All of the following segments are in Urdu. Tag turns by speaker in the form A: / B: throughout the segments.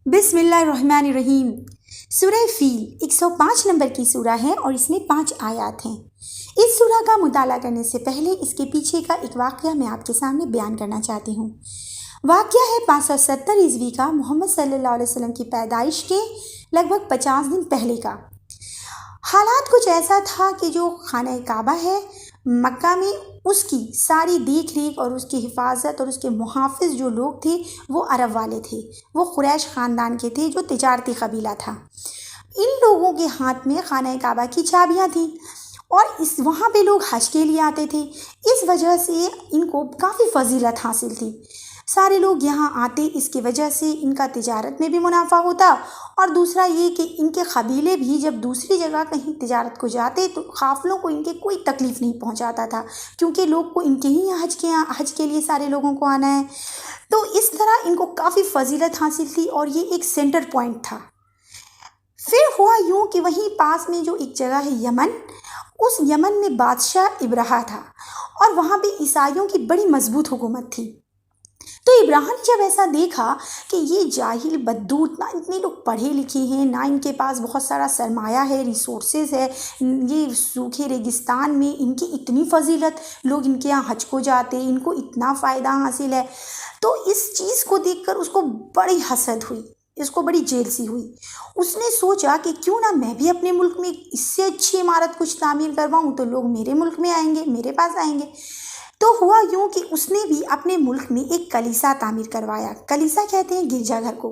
A: بسم اللہ الرحمن الرحیم۔ سورہ فیل 105 نمبر کی سورہ ہے اور اس میں 5 آیات ہیں۔ اس سورہ کا مطالعہ کرنے سے پہلے اس کے پیچھے کا ایک واقعہ میں آپ کے سامنے بیان کرنا چاہتی ہوں۔ واقعہ ہے 570 عیسوی کا، محمد صلی اللہ علیہ وسلم کی پیدائش کے لگ بھگ 50 دن پہلے کا۔ حالات کچھ ایسا تھا کہ جو خانہ کعبہ ہے مکہ میں، اس کی ساری دیکھ ریکھ اور اس کی حفاظت اور اس کے محافظ جو لوگ تھے وہ عرب والے تھے، وہ قریش خاندان کے تھے جو تجارتی قبیلہ تھا۔ ان لوگوں کے ہاتھ میں خانہ کعبہ کی چابیاں تھیں اور وہاں پہ لوگ حج کے لیے آتے تھے، اس وجہ سے ان کو کافی فضیلت حاصل تھی۔ سارے لوگ یہاں آتے، اس کی وجہ سے ان کا تجارت میں بھی منافع ہوتا، اور دوسرا یہ کہ ان کے قبیلے بھی جب دوسری جگہ کہیں تجارت کو جاتے تو قافلوں کو ان کے کوئی تکلیف نہیں پہنچاتا تھا، کیونکہ لوگ کو ان کے ہی حج کے لیے سارے لوگوں کو آنا ہے۔ تو اس طرح ان کو کافی فضیلت حاصل تھی اور یہ ایک سینٹر پوائنٹ تھا۔ پھر ہوا یوں کہ وہیں پاس میں جو ایک جگہ ہے یمن، اس یمن میں بادشاہ ابرہہ تھا اور وہاں پہ عیسائیوں کی بڑی مضبوط حکومت تھی۔ تو ابراہیم نے جب ایسا دیکھا کہ یہ جاہل بددود، نہ اتنے لوگ پڑھے لکھے ہیں، نہ ان کے پاس بہت سارا سرمایہ ہے، ریسورسز ہے، یہ سوکھے ریگستان میں ان کی اتنی فضیلت، لوگ ان کے یہاں حج کو جاتے، ان کو اتنا فائدہ حاصل ہے، تو اس چیز کو دیکھ کر اس کو بڑی حسد ہوئی، اس کو بڑی جیلسی ہوئی۔ اس نے سوچا کہ کیوں نہ میں بھی اپنے ملک میں اس سے اچھی عمارت کچھ تعمیر کرواؤں تو لوگ میرے ملک میں آئیں گے، میرے پاس آئیں گے۔ تو ہوا یوں کہ اس نے بھی اپنے ملک میں ایک کلیسا تعمیر کروایا، کلیسا کہتے ہیں گرجا گھر کو،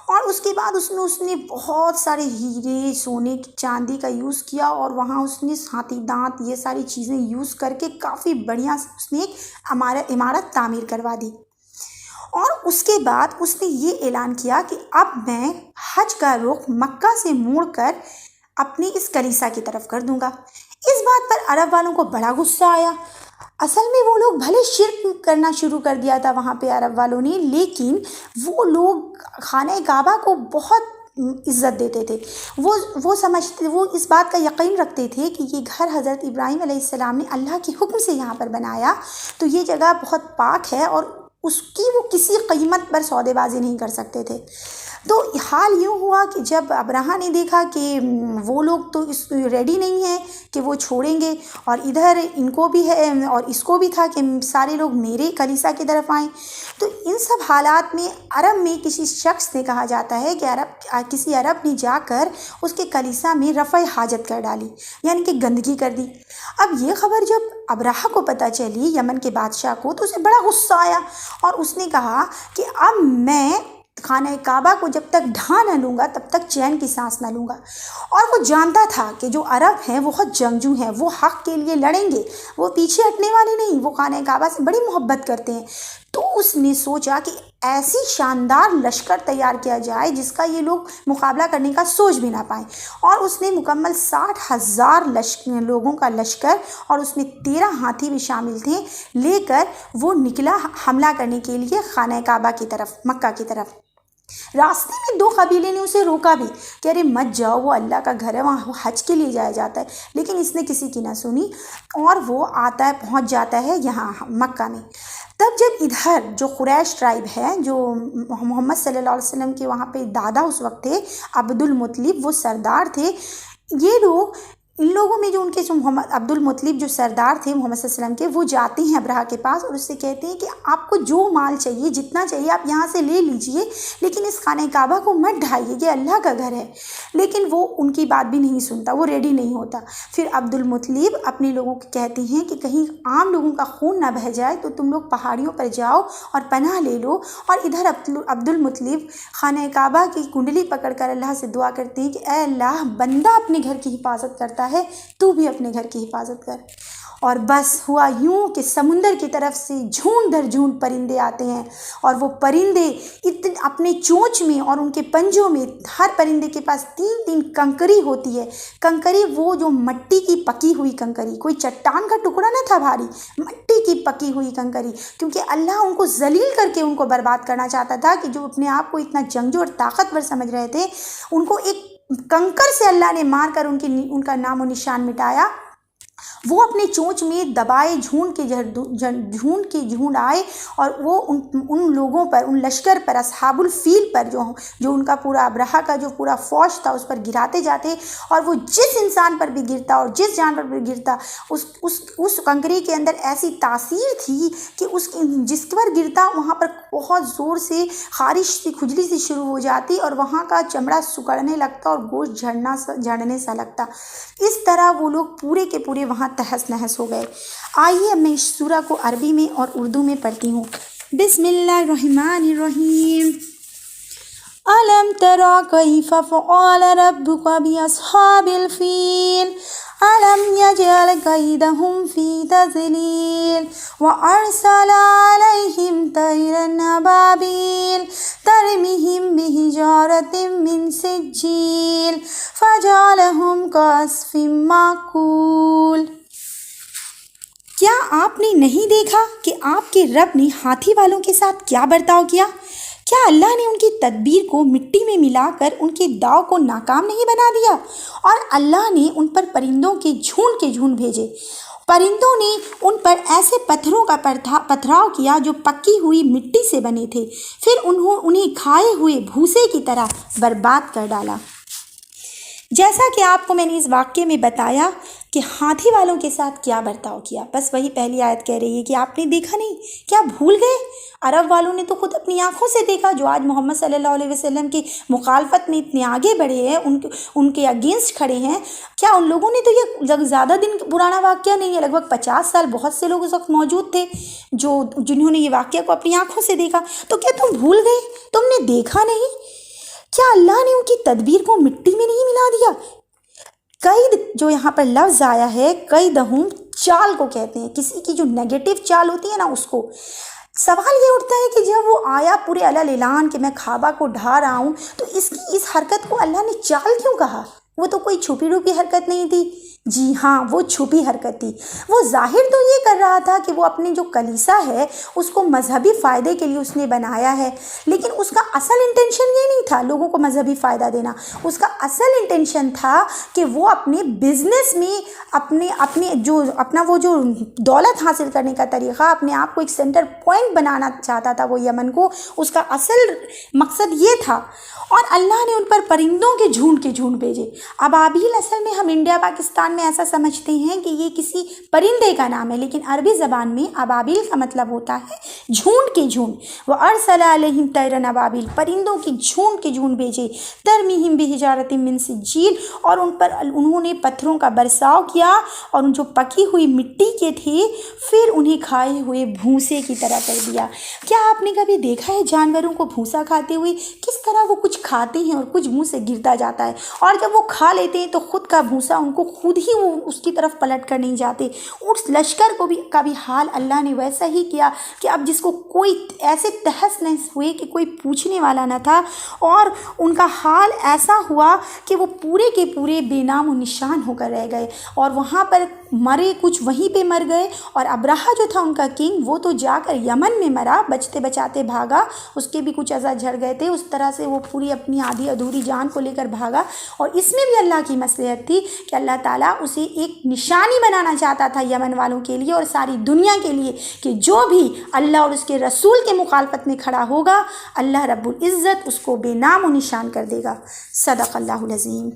A: اور اس کے بعد اس نے بہت سارے ہیرے، سونے چاندی کا یوز کیا، اور وہاں اس نے ہاتھی دانت یہ ساری چیزیں یوز کر کے کافی بڑھیا اس نے ایک عمارت تعمیر کروا دی۔ اور اس کے بعد اس نے یہ اعلان کیا کہ اب میں حج کا رخ مکہ سے موڑ کر اپنی اس کلیسا کی طرف کر دوں گا۔ اس بات پر عرب والوں کو بڑا غصہ آیا۔ اصل میں وہ لوگ بھلے شرک کرنا شروع کر دیا تھا وہاں پہ عرب والوں نے، لیکن وہ لوگ خانہ کعبہ کو بہت عزت دیتے تھے۔ وہ اس بات کا یقین رکھتے تھے کہ یہ گھر حضرت ابراہیم علیہ السلام نے اللہ کے حکم سے یہاں پر بنایا، تو یہ جگہ بہت پاک ہے اور اس کی وہ کسی قیمت پر سودے بازی نہیں کر سکتے تھے۔ تو حال یوں ہوا کہ جب ابرہہ نے دیکھا کہ وہ لوگ تو ریڈی نہیں ہیں کہ وہ چھوڑیں گے، اور ادھر ان کو بھی ہے اور اس کو بھی تھا کہ سارے لوگ میرے کلیسا کی طرف آئیں، تو ان سب حالات میں عرب میں کسی شخص نے، کہا جاتا ہے کہ کسی عرب نے جا کر اس کے کلیسا میں رفع حاجت کر ڈالی، یعنی کہ گندگی کر دی۔ اب یہ خبر جب ابرہہ کو پتہ چلی، یمن کے بادشاہ کو، تو اسے بڑا غصہ آیا اور اس نے کہا کہ اب میں خانہ کعبہ کو جب تک ڈھا نہ لوں گا تب تک چین کی سانس نہ لوں گا۔ اور وہ جانتا تھا کہ جو عرب ہیں وہ بہت جنگجو ہیں، وہ حق کے لیے لڑیں گے، وہ پیچھے ہٹنے والے نہیں، وہ خانہ کعبہ سے بڑی محبت کرتے ہیں۔ تو اس نے سوچا کہ ایسی شاندار لشکر تیار کیا جائے جس کا یہ لوگ مقابلہ کرنے کا سوچ بھی نہ پائیں، اور اس نے مکمل 60,000 لوگوں کا لشکر، اور اس میں 13 ہاتھی بھی شامل تھے، لے کر وہ نکلا حملہ کرنے کے لیے خانہ کعبہ کی طرف، مکہ کی طرف۔ راستے میں 2 قبیلے نے اسے روکا بھی کہ ارے مت جاؤ، وہ اللہ کا گھر ہے، وہاں حج کے لیے جایا جاتا ہے، لیکن اس نے کسی کی نہ سنی اور وہ آتا ہے، پہنچ جاتا ہے یہاں مکہ میں۔ تب جب ادھر جو قریش ٹرائب ہے، جو محمد صلی اللہ علیہ وسلم کے وہاں پہ دادا اس وقت تھے عبد المطلب، وہ سردار تھے، یہ لوگ، ان لوگوں میں جو ان کے جو محمد عبد المطلب جو سردار تھے محمد صلی اللہ علیہ وسلم کے، وہ جاتے ہیں ابرہہ کے پاس اور اس سے کہتے ہیں کہ آپ کو جو مال چاہیے، جتنا چاہیے آپ یہاں سے لے لیجئے، لیکن اس خانہ کعبہ کو مت ڈھائیے، یہ اللہ کا گھر ہے۔ لیکن وہ ان کی بات بھی نہیں سنتا، وہ ریڈی نہیں ہوتا۔ پھر عبد المطلب اپنے لوگوں کو کہتے ہیں کہ کہیں عام لوگوں کا خون نہ بہہ جائے تو تم لوگ پہاڑیوں پر جاؤ اور پناہ لے لو۔ اور ادھر عبد المطلب خانہ کعبہ کی کنڈلی پکڑ کر اللہ سے دعا کرتے ہیں کہ اے اللہ، بندہ اپنے گھر کی حفاظت کرتا ہے، تو بھی اپنے گھر کی حفاظت کر۔ اور بس ہوا یوں کہ سمندر کی طرف سے جھونڈ در جھونڈ پرندے آتے ہیں، اور وہ پرندے اپنے چونچ میں اور ان کے پنجوں میں، ہر پرندے کے پاس 3 کنکری ہوتی ہے۔ کنکری وہ جو مٹی کی پکی ہوئی کنکری، کوئی چٹان کا ٹکڑا نہ تھا بھاری، مٹی کی پکی ہوئی کنکری، کیونکہ اللہ ان کو ذلیل کر کے ان کو برباد کرنا چاہتا تھا کہ جو اپنے آپ کو اتنا جنگجو اور طاقتور سمجھ رہے تھے، ان کو ایک کنکر سے اللہ نے مار کر ان کا نام و نشان مٹایا۔ وہ اپنے چونچ میں دبائے جھونڈ کے جھونڈ آئے اور وہ ان لوگوں پر، ان لشکر پر، اصحاب الفیل پر جو ان کا پورا ابرہہ کا جو پورا فوج تھا اس پر گراتے جاتے، اور وہ جس انسان پر بھی گرتا اور جس جانور پر گرتا اس کنکری کے اندر ایسی تاثیر تھی کہ جس پر گرتا وہاں پر بہت زور سے خارش سی، کھجلی سی شروع ہو جاتی اور وہاں کا چمڑا سکڑنے لگتا اور گوشت جھڑنے سا لگتا۔ اس طرح وہ لوگ پورے کے پورے وہاں تہس نہس ہو گئے۔ آئیے اب میں اس سورہ کو عربی میں اور اردو میں پڑھتی ہوں۔ بسم اللہ الرحمن الرحیم۔ أَلَمْ تَرَ كَيْفَ فَعَلَ رَبُّكَ بِأَصْحَابِ الْفِيلِ أَلَمْ يَجْعَلْ كَيْدَهُمْ فِي تَضْلِيلٍ وَأَرْسَلَ عَلَيْهِمْ طَيْرًا أَبَابِيلَ تَرْمِيهِمْ بِحِجَارَةٍ مِّن سِجِّيلٍ فَجَعَلَهُمْ كَعَصْفٍ مَّأْكُولٍ۔ کیا آپ نے نہیں دیکھا کہ آپ کے رب نے ہاتھی والوں کے ساتھ کیا برتاؤ کیا؟ کیا اللہ نے ان کی تدبیر کو مٹی میں ملا کر ان کے داؤ کو ناکام نہیں بنا دیا؟ اور اللہ نے ان پر پرندوں کے جھنڈ بھیجے۔ پرندوں نے ان پر ایسے پتھروں کا پتھراؤ کیا جو پکی ہوئی مٹی سے بنے تھے، پھر انہیں کھائے ہوئے بھوسے کی طرح برباد کر ڈالا۔ جیسا کہ آپ کو میں نے اس واقعے میں بتایا کہ ہاتھی والوں کے ساتھ کیا برتاؤ کیا، بس وہی پہلی آیت کہہ رہی ہے کہ آپ نے دیکھا نہیں، کیا بھول گئے؟ عرب والوں نے تو خود اپنی آنکھوں سے دیکھا، جو آج محمد صلی اللہ علیہ وسلم کی مخالفت میں اتنے آگے بڑھے ہیں، ان کے اگینسٹ کھڑے ہیں، کیا ان لوگوں نے تو یہ زیادہ دن پرانا واقعہ نہیں ہے، لگ بھگ 50 سال بہت سے لوگ اس وقت موجود تھے جنہوں نے یہ واقعہ کو اپنی آنکھوں سے دیکھا، تو کیا تم بھول گئے؟ تم نے دیکھا نہیں؟ کیا اللہ نے ان کی تدبیر کو مٹی میں نہیں ملا دیا؟ قید جو یہاں پر لفظ آیا ہے، قیدہم، چال کو کہتے ہیں، کسی کی جو نیگیٹو چال ہوتی ہے نا اس کو۔ سوال یہ اٹھتا ہے کہ جب وہ آیا پورے علل اعلان کہ میں کعبہ کو ڈھا رہا ہوں، تو اس حرکت کو اللہ نے چال کیوں کہا؟ وہ تو کوئی چھپی روپی حرکت نہیں تھی۔ جی ہاں، وہ چھپی حرکت تھی۔ وہ ظاہر تو یہ کر رہا تھا کہ وہ اپنے جو کلیسا ہے اس کو مذہبی فائدے کے لیے اس نے بنایا ہے، لیکن اس کا اصل انٹینشن یہ نہیں تھا لوگوں کو مذہبی فائدہ دینا۔ اس کا اصل انٹینشن تھا کہ وہ اپنے بزنس میں اپنا وہ جو دولت حاصل کرنے کا طریقہ، اپنے آپ کو ایک سینٹر پوائنٹ بنانا چاہتا تھا وہ یمن کو۔ اس کا اصل مقصد یہ تھا، اور اللہ نے ان پر پرندوں کے جھنڈ بھیجے۔ ابابیل اصل میں ہم انڈیا پاکستان میں ایسا سمجھتے ہیں کہ یہ کسی پرندے کا نام ہے، لیکن عربی زبان میں ابابیل کا مطلب ہوتا ہے جھنڈ کے جھنڈ۔ وَأَرْسَلَ عَلَيْهِمْ طَيْرًا أَبَابِيلَ، پرندوں کی جھنڈ بھیجے۔ تَرْمِيهِمْ بِحِجَارَةٍ مِّن سِجِّيلٍ، اور ان پر انہوں نے پتھروں کا برساؤ کیا، اور ان جو پکی ہوئی مٹی کے تھے پھر انہیں کھائے ہوئے بھوسے کی طرح کر دیا۔ کیا آپ نے کبھی دیکھا ہے جانوروں کو بھوسا کھاتے ہوئے؟ کس طرح وہ کچھ کھاتے ہیں اور کچھ منہ سے گرتا جاتا ہے، اور جب وہ کھا لیتے ہیں تو خود کا بھوسا ان کو خود ہی وہ اس کی طرف پلٹ کر نہیں جاتے۔ اس لشکر کا بھی حال اللہ نے ویسا ہی کیا کہ اب جس کو کوئی ایسے تہس نہس ہوئے کہ کوئی پوچھنے والا نہ تھا، اور ان کا حال ایسا ہوا کہ وہ پورے کے پورے بے نام و نشان ہو کر رہ گئے، اور وہاں پر مرے کچھ وہیں پہ مر گئے، اور ابرہہ جو تھا ان کا کنگ وہ تو جا کر یمن میں مرا، بچتے بچاتے بھاگا، اس کے بھی کچھ اعضاء جھڑ گئے تھے، اس طرح سے وہ پوری اپنی آدھی ادھوری جان کو لے کر بھاگا۔ اور اس میں بھی اللہ کی مصلحت تھی کہ اللہ تعالیٰ اسے ایک نشانی بنانا چاہتا تھا یمن والوں کے لیے اور ساری دنیا کے لیے، کہ جو بھی اللہ اور اس کے رسول کے مخالفت میں کھڑا ہوگا، اللہ رب العزت اس کو بے نام و نشان کر دے گا۔ صدق اللہ العظیم۔